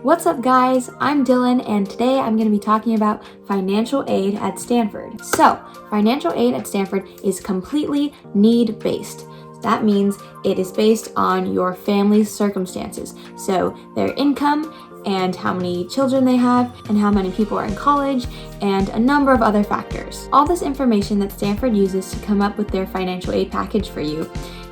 What's up guys, I'm Dylan and today I'm going to be talking about financial aid at Stanford. So, financial aid at Stanford is completely need-based. That means it is based on your family's circumstances. So, their income and how many children they have and how many people are in college and a number of other factors. All this information that Stanford uses to come up with their financial aid package for you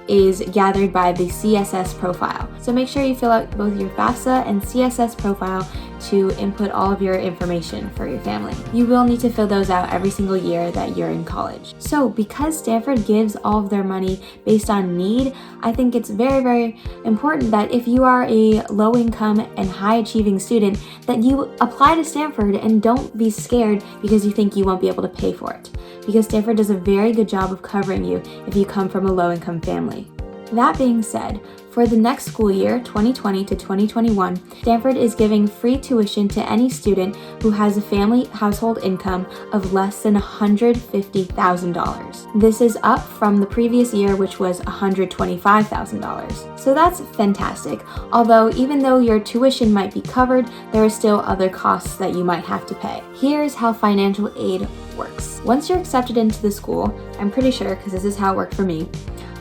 is gathered by the CSS profile. So make sure you fill out both your FAFSA and CSS profile to input all of your information for your family. You will need to fill those out every single year that you're in college. So because Stanford gives all of their money based on need, I think it's very, very important that if you are a low income and high achieving student, that you apply to Stanford and don't be scared because you think you won't be able to pay for it. Because Stanford does a very good job of covering you if you come from a low income family. That being said, for the next school year, 2020 to 2021, Stanford is giving free tuition to any student who has a family household income of less than $150,000. This is up from the previous year, which was $125,000. So that's fantastic. Although even though your tuition might be covered, there are still other costs that you might have to pay. Here's how financial aid works. Once you're accepted into the school, I'm pretty sure, because this is how it worked for me,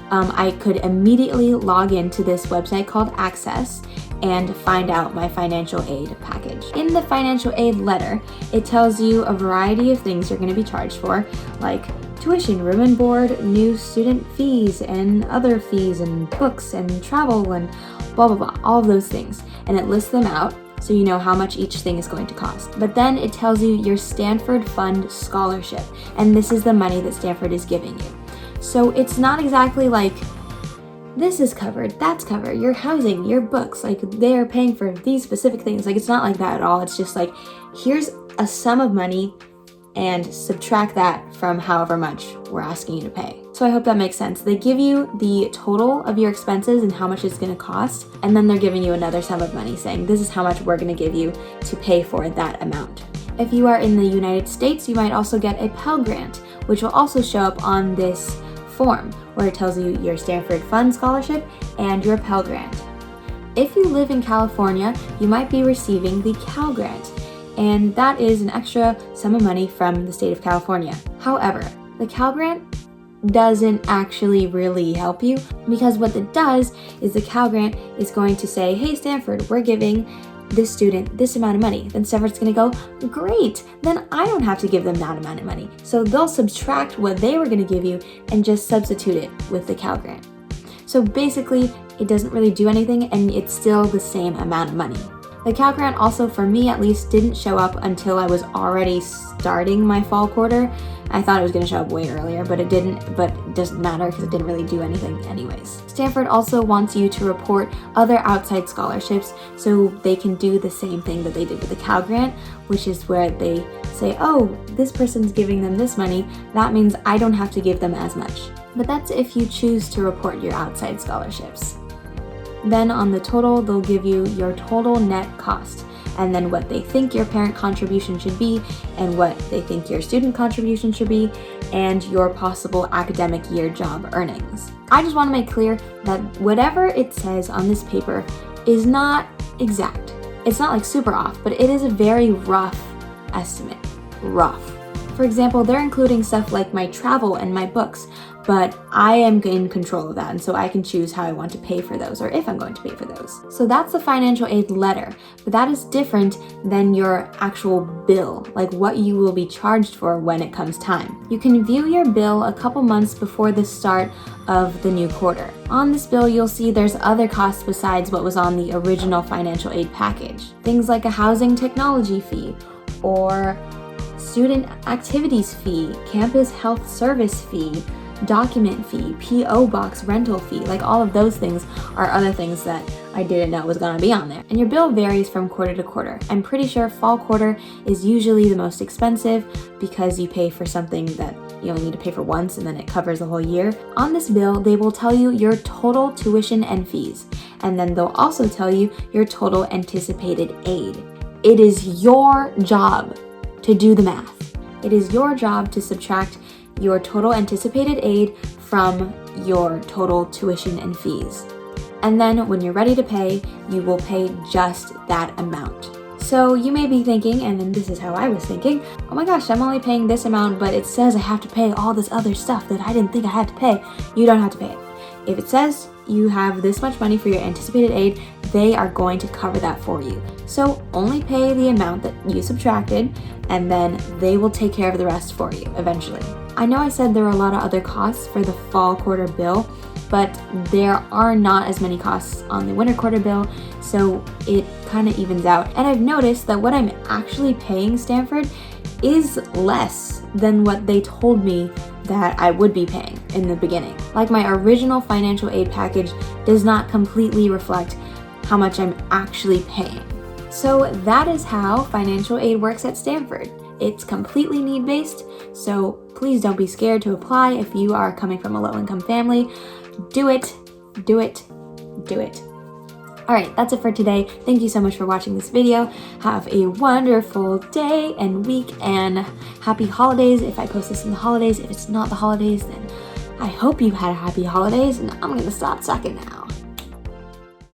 I could immediately log into this website called Access and find out my financial aid package. In the financial aid letter, it tells you a variety of things you're going to be charged for, like tuition, room and board, new student fees, and other fees, and books, and travel, and blah, blah, blah, all of those things. And it lists them out so you know how much each thing is going to cost. But then it tells you your Stanford Fund scholarship, and this is the money that Stanford is giving you. So it's not exactly like, this is covered, that's covered, your housing, your books, like they're paying for these specific things. Like it's not like that at all. It's just like, here's a sum of money and subtract that from however much we're asking you to pay. So I hope that makes sense. They give you the total of your expenses and how much it's gonna cost, and then they're giving you another sum of money saying, this is how much we're gonna give you to pay for that amount. If you are in the United States, you might also get a Pell Grant, which will also show up on this form where it tells you your Stanford Fund scholarship and your Pell Grant. If you live in California, you might be receiving the Cal Grant, and that is an extra sum of money from the state of California. However, the Cal Grant doesn't actually really help you, because what it does is the Cal Grant is going to say, hey Stanford, we're giving this student this amount of money. Then Stanford's gonna go, great, then I don't have to give them that amount of money. So they'll subtract what they were gonna give you and just substitute it with the Cal Grant. So basically, it doesn't really do anything and it's still the same amount of money. The Cal Grant also, for me at least, didn't show up until I was already starting my fall quarter. I thought it was going to show up way earlier, but it didn't, but it doesn't matter because it didn't really do anything anyways. Stanford also wants you to report other outside scholarships so they can do the same thing that they did with the Cal Grant, which is where they say, oh, this person's giving them this money, that means I don't have to give them as much. But that's if you choose to report your outside scholarships. Then on the total, they'll give you your total net cost, and then what they think your parent contribution should be, and what they think your student contribution should be, and your possible academic year job earnings. I just want to make clear that whatever it says on this paper is not exact. It's not like super off, but it is a very rough estimate. Rough. For example, they're including stuff like my travel and my books, but I am in control of that, and so I can choose how I want to pay for those or if I'm going to pay for those. So that's the financial aid letter, but that is different than your actual bill, like what you will be charged for when it comes time. You can view your bill a couple months before the start of the new quarter. On this bill, you'll see there's other costs besides what was on the original financial aid package. Things like a housing technology fee, or student activities fee, campus health service fee, document fee, P.O. box rental fee, like all of those things are other things that I didn't know was gonna be on there. And your bill varies from quarter to quarter. I'm pretty sure fall quarter is usually the most expensive because you pay for something that you only need to pay for once and then it covers the whole year. On this bill, they will tell you your total tuition and fees, and then they'll also tell you your total anticipated aid. It is your job to do the math. It is your job to subtract your total anticipated aid from your total tuition and fees. And then when you're ready to pay, you will pay just that amount. So you may be thinking, and then this is how I was thinking, oh my gosh, I'm only paying this amount, but it says I have to pay all this other stuff that I didn't think I had to pay. You don't have to pay it. If it says you have this much money for your anticipated aid, they are going to cover that for you. So only pay the amount that you subtracted, and then they will take care of the rest for you eventually. I know I said there are a lot of other costs for the fall quarter bill, but there are not as many costs on the winter quarter bill, so it kind of evens out. And I've noticed that what I'm actually paying Stanford is less than what they told me that I would be paying in the beginning. Like, my original financial aid package does not completely reflect how much I'm actually paying. So that is how financial aid works at Stanford. It's completely need-based, so please don't be scared to apply if you are coming from a low-income family. Do it, do it, do it. All right, that's it for today. Thank you so much for watching this video. Have a wonderful day and week, and happy holidays if I post this in the holidays. If it's not the holidays, then I hope you had a happy holidays, and I'm gonna stop talking now.